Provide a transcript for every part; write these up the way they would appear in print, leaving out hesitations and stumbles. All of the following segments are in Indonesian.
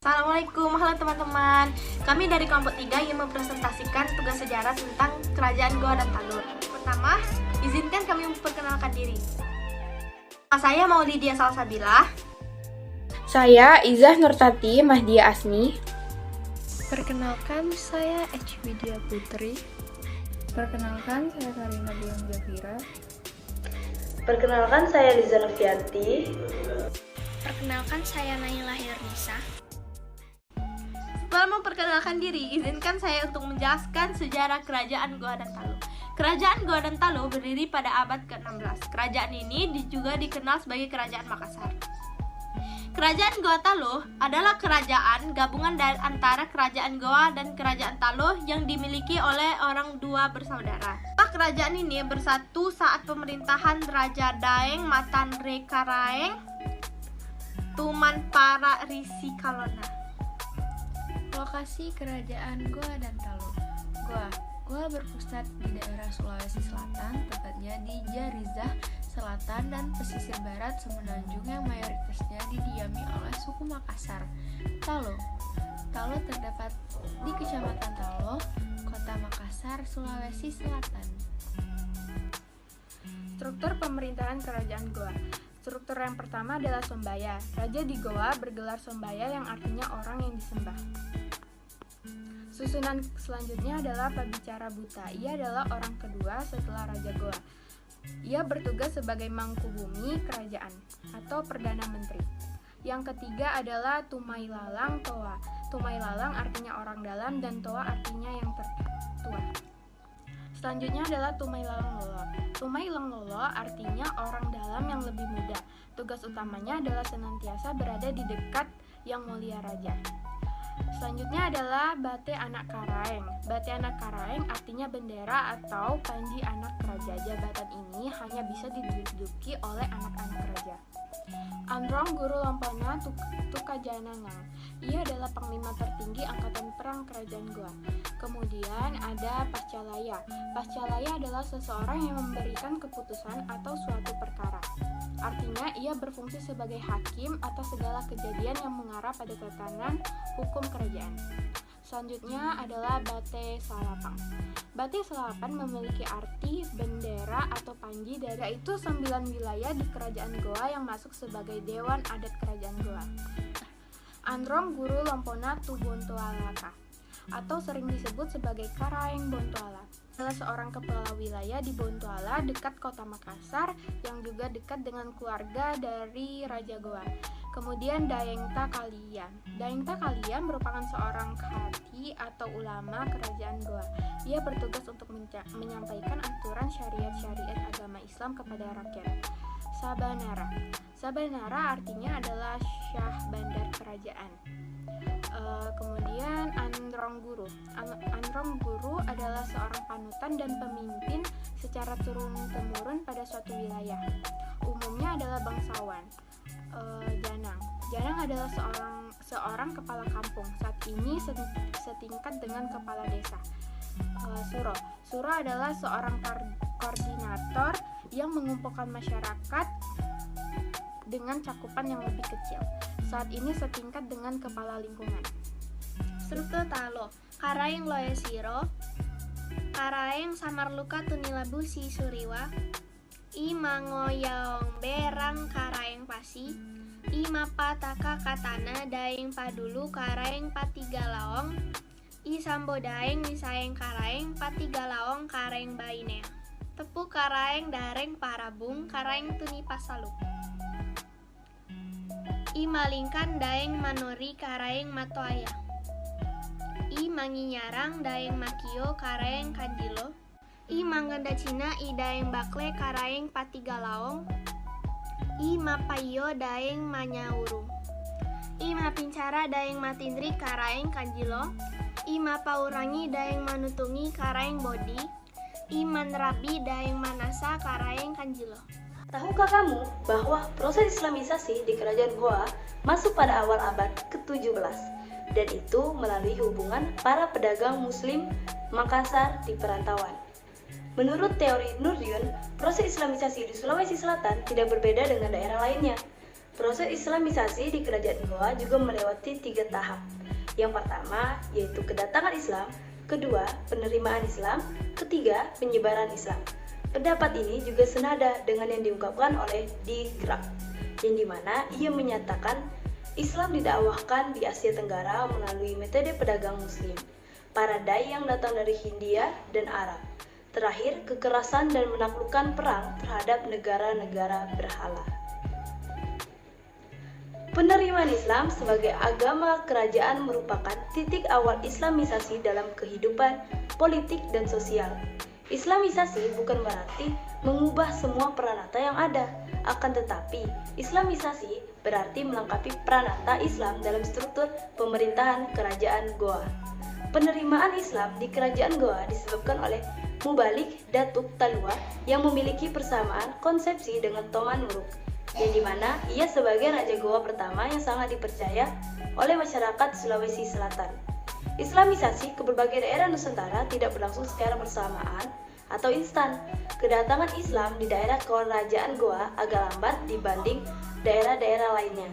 Assalamualaikum, halo teman-teman. Kami dari kelompok 3 yang mempresentasikan tugas sejarah tentang Kerajaan Goa dan Talur. Pertama, izinkan kami memperkenalkan diri. Nama saya Maulidia Salsabila. Saya Izah Nurtati Mahdia Asmi. Perkenalkan, saya H. Widya Putri. Perkenalkan, saya Karina Bulan Jafira. Perkenalkan, saya Liza Novianti. Perkenalkan, saya Naila Hirnisa. Setelah memperkenalkan diri, izinkan saya untuk menjelaskan sejarah Kerajaan Goa dan Talur. Kerajaan Goa dan Talur berdiri pada abad ke-16. Kerajaan ini juga dikenal sebagai Kerajaan Makassar. Kerajaan Goa Talur adalah kerajaan gabungan dari antara Kerajaan Goa dan Kerajaan Talur yang dimiliki oleh orang dua bersaudara. Kerajaan ini bersatu saat pemerintahan Raja Daeng Matanre Karaeng Tumanpara Risi Kalona. Lokasi Kerajaan Goa dan Talur. Goa berpusat di daerah Sulawesi Selatan, tepatnya di Jarizah Selatan dan pesisir barat Semenanjung yang mayoritasnya didiami oleh suku Makassar. Talo terdapat di Kecamatan Talo, Kota Makassar, Sulawesi Selatan. Struktur pemerintahan Kerajaan Goa. Struktur yang pertama adalah Sombaya. Raja di Goa bergelar Sombaya yang artinya orang yang disembah. Susunan selanjutnya adalah Pabicara Buta. Ia adalah orang kedua setelah Raja Goa. Ia bertugas sebagai mangkubumi kerajaan atau Perdana Menteri. Yang ketiga adalah Tumailalang Toa. Tumailalang artinya orang dalam dan Toa artinya yang tertua. Selanjutnya adalah Tumailalang Lolo. Tumailang Lolo artinya orang dalam yang lebih muda. Tugas utamanya adalah senantiasa berada di dekat yang mulia raja. Selanjutnya adalah Bate Anak Karaeng. Bate Anak Karaeng artinya bendera atau panji anak raja. Jabatan ini hanya bisa diduduki oleh anak-anak raja. Androng Guru Lompana Tukajanangang. Ia adalah panglima tertinggi angkatan perang Kerajaan Goa. Kemudian ada Pascalaya. Pascalaya adalah seseorang yang memberikan keputusan atau suatu perkara. Artinya ia berfungsi sebagai hakim atas segala kejadian yang mengarah pada tatanan hukum kerajaan. Selanjutnya adalah Bate Salapang. Bate Salapang memiliki arti bendera atau panji dari yaitu 9 wilayah di Kerajaan Goa yang masuk sebagai Dewan Adat Kerajaan Goa. Androng Guru Lompona Tubontoalaka atau sering disebut sebagai Karaeng Bontoala adalah seorang kepala wilayah di Bontoala dekat kota Makassar yang juga dekat dengan keluarga dari Raja Goa. Kemudian Daengta Kalian. Daengta Kalian merupakan seorang khati atau ulama Kerajaan Goa. Ia bertugas untuk menyampaikan aturan syariat-syariat agama Islam kepada rakyat. Sabanara. Sabanara artinya adalah Syah Bandar Kerajaan. Kemudian Androng Guru. Androng Guru adalah seorang panutan dan pemimpin secara turun-temurun pada suatu wilayah. Umumnya adalah bangsawan. Janang adalah seorang kepala kampung. Saat ini setingkat dengan kepala desa. Suro adalah seorang koordinator yang mengumpulkan masyarakat dengan cakupan yang lebih kecil. Saat ini setingkat dengan kepala lingkungan. Struktur Talo. Karaeng Loesiro. Karaeng Samarluka Tunilabu Si Suriwa. I Mangoyaong Berang Karaeng Pasi. I Mapataka Katana Daeng Padulu Karaeng Patigalaong. I Sambodaeng Misaeng Karaeng Patigalaong Karaeng Bainea. Tepu Karaeng Dareng Parabung Karaeng Tuni Pasaluk. I Malingkan Daeng Manori Karaeng Matoaya. I Manginyarang Daeng Makio Karaeng Kanjilo. I Mangganda Cina I Daeng Bakle Karaeng Patigalaong. I Mapayo Daeng Manyauru. I Mapincara Daeng Matindri Karaeng Kanjilo. I Mapaurangi Daeng Manutungi Karaeng Bodi. I Manrabi Daeng Manasa Karaeng Kanjilo. Tahukah kamu bahwa proses Islamisasi di Kerajaan Goa masuk pada awal abad ke-17 dan itu melalui hubungan para pedagang Muslim Makassar di perantauan. Menurut teori Nurdin, proses Islamisasi di Sulawesi Selatan tidak berbeda dengan daerah lainnya. Proses Islamisasi di Kerajaan Goa juga melewati 3 tahap. Yang pertama yaitu kedatangan Islam, kedua penerimaan Islam, ketiga penyebaran Islam. Pendapat ini juga senada dengan yang diungkapkan oleh D. Graf, yang dimana ia menyatakan Islam didakwahkan di Asia Tenggara melalui metode pedagang Muslim, para dai yang datang dari Hindia dan Arab. Terakhir, kekerasan dan menaklukkan perang terhadap negara-negara berhala. Penerimaan Islam sebagai agama kerajaan merupakan titik awal Islamisasi dalam kehidupan politik dan sosial. Islamisasi bukan berarti mengubah semua peranata yang ada, akan tetapi Islamisasi berarti melengkapi peranata Islam dalam struktur pemerintahan kerajaan Goa. Penerimaan Islam di kerajaan Goa disebabkan oleh Mubalik Datuk Talua yang memiliki persamaan konsepsi dengan Toman Nuruk, yang dimana ia sebagai Raja Goa pertama yang sangat dipercaya oleh masyarakat Sulawesi Selatan. Islamisasi ke berbagai daerah Nusantara tidak berlangsung secara bersamaan atau instan. Kedatangan Islam di daerah kerajaan Goa agak lambat dibanding daerah-daerah lainnya.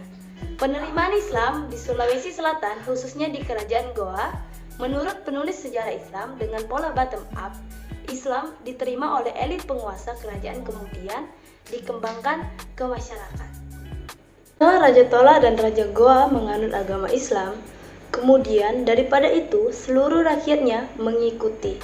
Penerimaan Islam di Sulawesi Selatan, khususnya di kerajaan Goa, menurut penulis sejarah Islam dengan pola bottom up, Islam diterima oleh elit penguasa kerajaan kemudian dikembangkan ke masyarakat. Setelah Raja Tola dan Raja Goa menganut agama Islam, kemudian daripada itu seluruh rakyatnya mengikuti.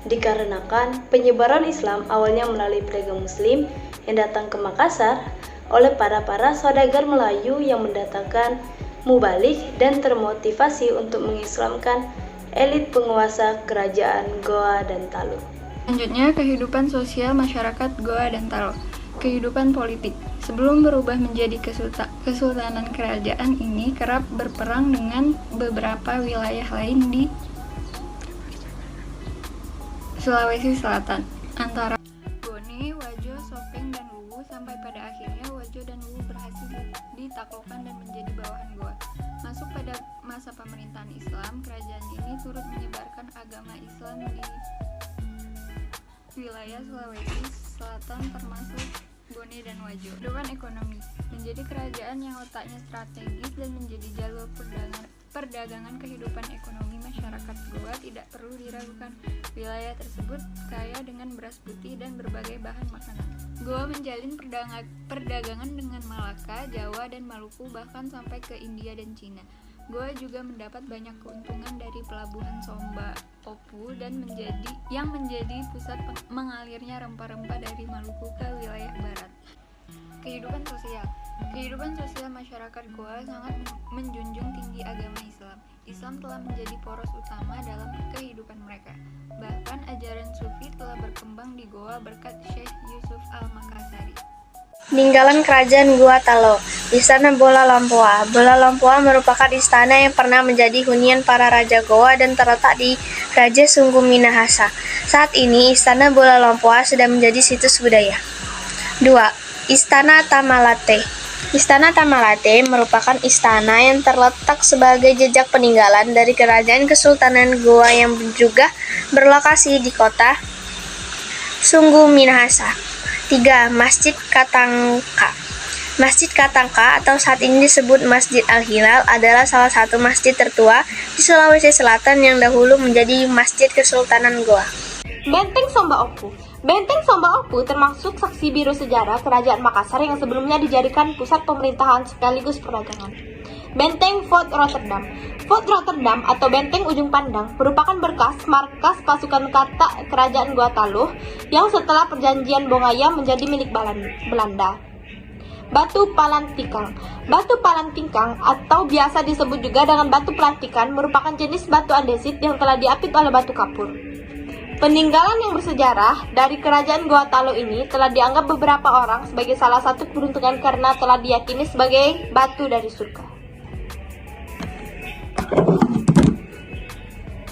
Dikarenakan penyebaran Islam awalnya melalui pedagang Muslim yang datang ke Makassar oleh para saudagar Melayu yang mendatangkan mubalik dan termotivasi untuk mengislamkan elit penguasa kerajaan Goa dan Talo. Selanjutnya, kehidupan sosial masyarakat Goa dan Talo. Kehidupan politik. Sebelum berubah menjadi kesultanan, kerajaan ini kerap berperang dengan beberapa wilayah lain di Sulawesi Selatan, antara Bone, Wajo, Sopeng, dan Wuwu, sampai pada akhirnya Wajo dan Wuwu berhasil ditaklukkan dan menjadi bawahan Goa. Masuk pada masa pemerintahan Islam, kerajaan ini turut menyebarkan agama Islam di wilayah Sulawesi Selatan termasuk Bone dan Wajo. Kehidupan ekonomi menjadi kerajaan yang letaknya strategis dan menjadi jalur perdagangan. Kehidupan ekonomi masyarakat Goa tidak perlu diragukan. Wilayah tersebut kaya dengan beras putih dan berbagai bahan makanan. Goa menjalin perdagangan dengan Malaka, Jawa, dan Maluku, bahkan sampai ke India dan Cina. Goa juga mendapat banyak keuntungan dari pelabuhan Somba Opu dan menjadi pusat mengalirnya rempah-rempah dari Maluku ke wilayah barat. Kehidupan sosial masyarakat Goa sangat menjunjung tinggi agama Islam. Islam telah menjadi poros utama dalam kehidupan mereka. Bahkan ajaran Sufi telah berkembang di Goa berkat Syekh Yusuf Al-Makassari. Peninggalan Kerajaan Goa Talo. Istana Bola Lampoa. Bola Lampoa merupakan istana yang pernah menjadi hunian para raja Goa dan terletak di Raja Sungguh Minahasa. Saat ini, Istana Bola Lampoa sudah menjadi situs budaya. 2. Istana Tamalate. Istana Tamalate merupakan istana yang terletak sebagai jejak peninggalan dari Kerajaan Kesultanan Goa yang juga berlokasi di kota Sungguh Minahasa. 3. Masjid Katangka. Masjid Katangka atau saat ini disebut Masjid Al-Hilal adalah salah satu masjid tertua di Sulawesi Selatan yang dahulu menjadi Masjid Kesultanan Goa. Benteng Somba Opu. Benteng Somba Opu termasuk saksi biru sejarah Kerajaan Makassar yang sebelumnya dijadikan pusat pemerintahan sekaligus perdagangan. Benteng Fort Rotterdam. Fort Rotterdam atau Benteng Ujung Pandang merupakan markas pasukan kata Kerajaan Goa Talo yang setelah perjanjian Bongaya menjadi milik Belanda. Batu Palantikang. Batu Palantikang atau biasa disebut juga dengan batu pelantikan merupakan jenis batu andesit yang telah diapit oleh batu kapur. Peninggalan yang bersejarah dari Kerajaan Goa Talo ini telah dianggap beberapa orang sebagai salah satu keberuntungan karena telah diyakini sebagai batu dari surga.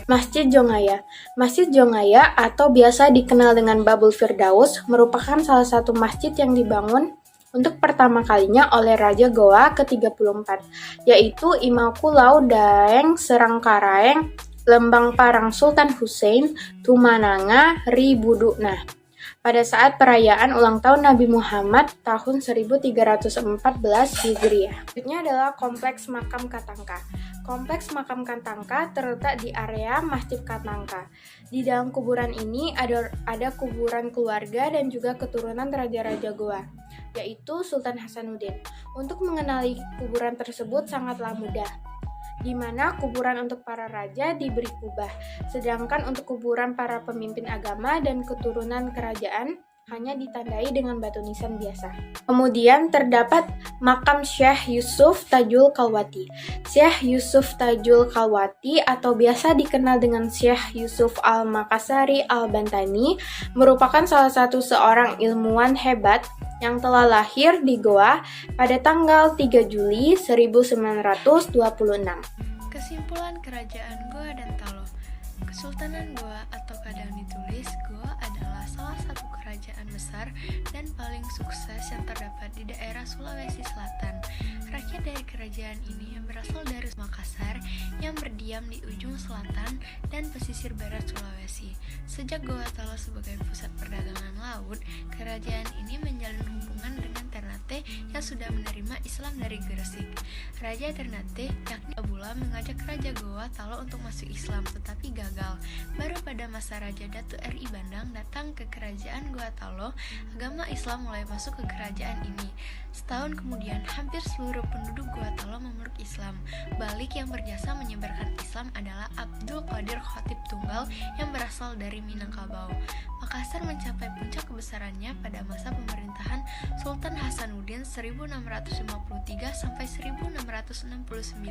Masjid Jongaya. Masjid Jongaya atau biasa dikenal dengan Babul Firdaus merupakan salah satu masjid yang dibangun untuk pertama kalinya oleh Raja Goa ke-34, yaitu Imakulau Daeng Serangkaraeng Lembang Parang Sultan Hussein Tumananga Ribudukna pada saat perayaan ulang tahun Nabi Muhammad tahun 1314 Hijriah. Selanjutnya adalah Kompleks Makam Katangka. Kompleks Makam Katangka terletak di area Masjid Katangka. Di dalam kuburan ini ada kuburan keluarga dan juga keturunan raja-raja Goa, yaitu Sultan Hasanuddin. Untuk mengenali kuburan tersebut sangatlah mudah, di mana kuburan untuk para raja diberi kubah, sedangkan untuk kuburan para pemimpin agama dan keturunan kerajaan hanya ditandai dengan batu nisan biasa. Kemudian terdapat makam Syekh Yusuf Tajul Kalwati. Syekh Yusuf Tajul Kalwati atau biasa dikenal dengan Syekh Yusuf Al-Makassari Al-Bantani merupakan salah satu seorang ilmuwan hebat yang telah lahir di Goa pada tanggal 3 Juli 1926. Kesimpulan Kerajaan Goa dan Talo. Kesultanan Goa atau kadang ditulis Goa adalah salah satu kerajaan besar dan paling sukses yang terdapat di daerah Sulawesi Selatan. Rakyat dari kerajaan ini yang berasal dari Makassar yang berdiam di ujung selatan dan pesisir barat Sulawesi. Sejak Goa Talo sebagai pusat perdagangan laut, kerajaan ini menjalin hubungan dengan Ternate yang sudah menerima Islam dari Gresik. Raja Ternate, yakni Abula, mengajak Raja Goa Talo untuk masuk Islam, tetapi gagal. Baru pada masa Raja Datu R.I. Bandang datang ke kerajaan Goa Talo, agama Islam mulai masuk ke kerajaan ini. Setahun kemudian, hampir seluruh penduduk Goa Talo memeluk Islam. Balik yang berjasa menyebarkan Islam adalah Abdul Qadir Khatib Tunggal yang berasal dari Minangkabau. Makassar mencapai puncak kebesarannya pada masa pemerintahan Sultan Hasanuddin 1653 sampai 1669.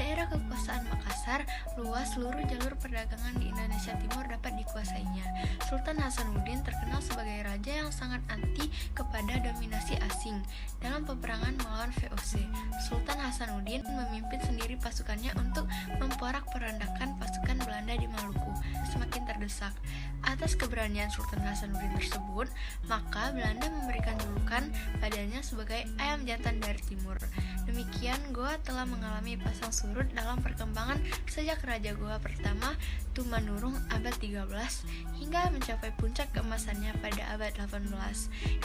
Daerah kekuasaan Makassar luas, seluruh jalur perdagangan di Indonesia Timur dapat dikuasainya. Sultan Hasanuddin terkenal sebagai raja yang sangat anti kepada dominasi asing. Dalam peperangan melawan VOC, Sultan Hasanuddin memimpin sendiri pasukannya untuk memporak-porandakan pasukan Belanda di Maluku. Semakin terdesak atas keberanian Sultan Hasanuddin tersebut, maka Belanda memberikan julukan padanya sebagai ayam jantan dari timur. Demikian, Goa telah mengalami pasang surut dalam perkembangan sejak Raja Goa pertama Tumanurung abad 13 hingga mencapai puncak keemasannya pada abad 18.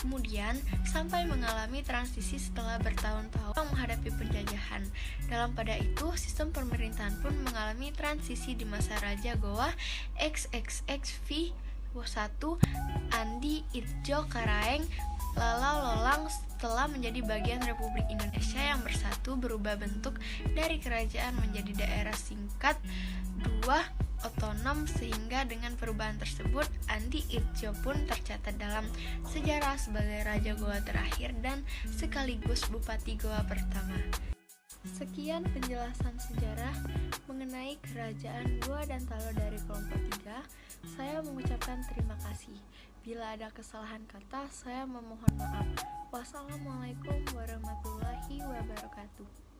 Kemudian sampai mengalami transisi setelah bertahun-tahun menghadapi penjajahan. Dalam pada itu, sistem pemerintahan pun mengalami transisi di masa Raja Goa XXXV 1 Andi Itjo Karaeng Lalau Lolang setelah menjadi bagian Republik Indonesia yang bersatu berubah bentuk dari kerajaan menjadi daerah singkat 2 otonom, sehingga dengan perubahan tersebut Andi Itjo pun tercatat dalam sejarah sebagai Raja Goa terakhir dan sekaligus Bupati Goa pertama. Sekian penjelasan sejarah mengenai Kerajaan Goa dan Talo dari kelompok 3. Saya mengucapkan terima kasih. Bila ada kesalahan kata, saya memohon maaf. Wassalamualaikum warahmatullahi wabarakatuh.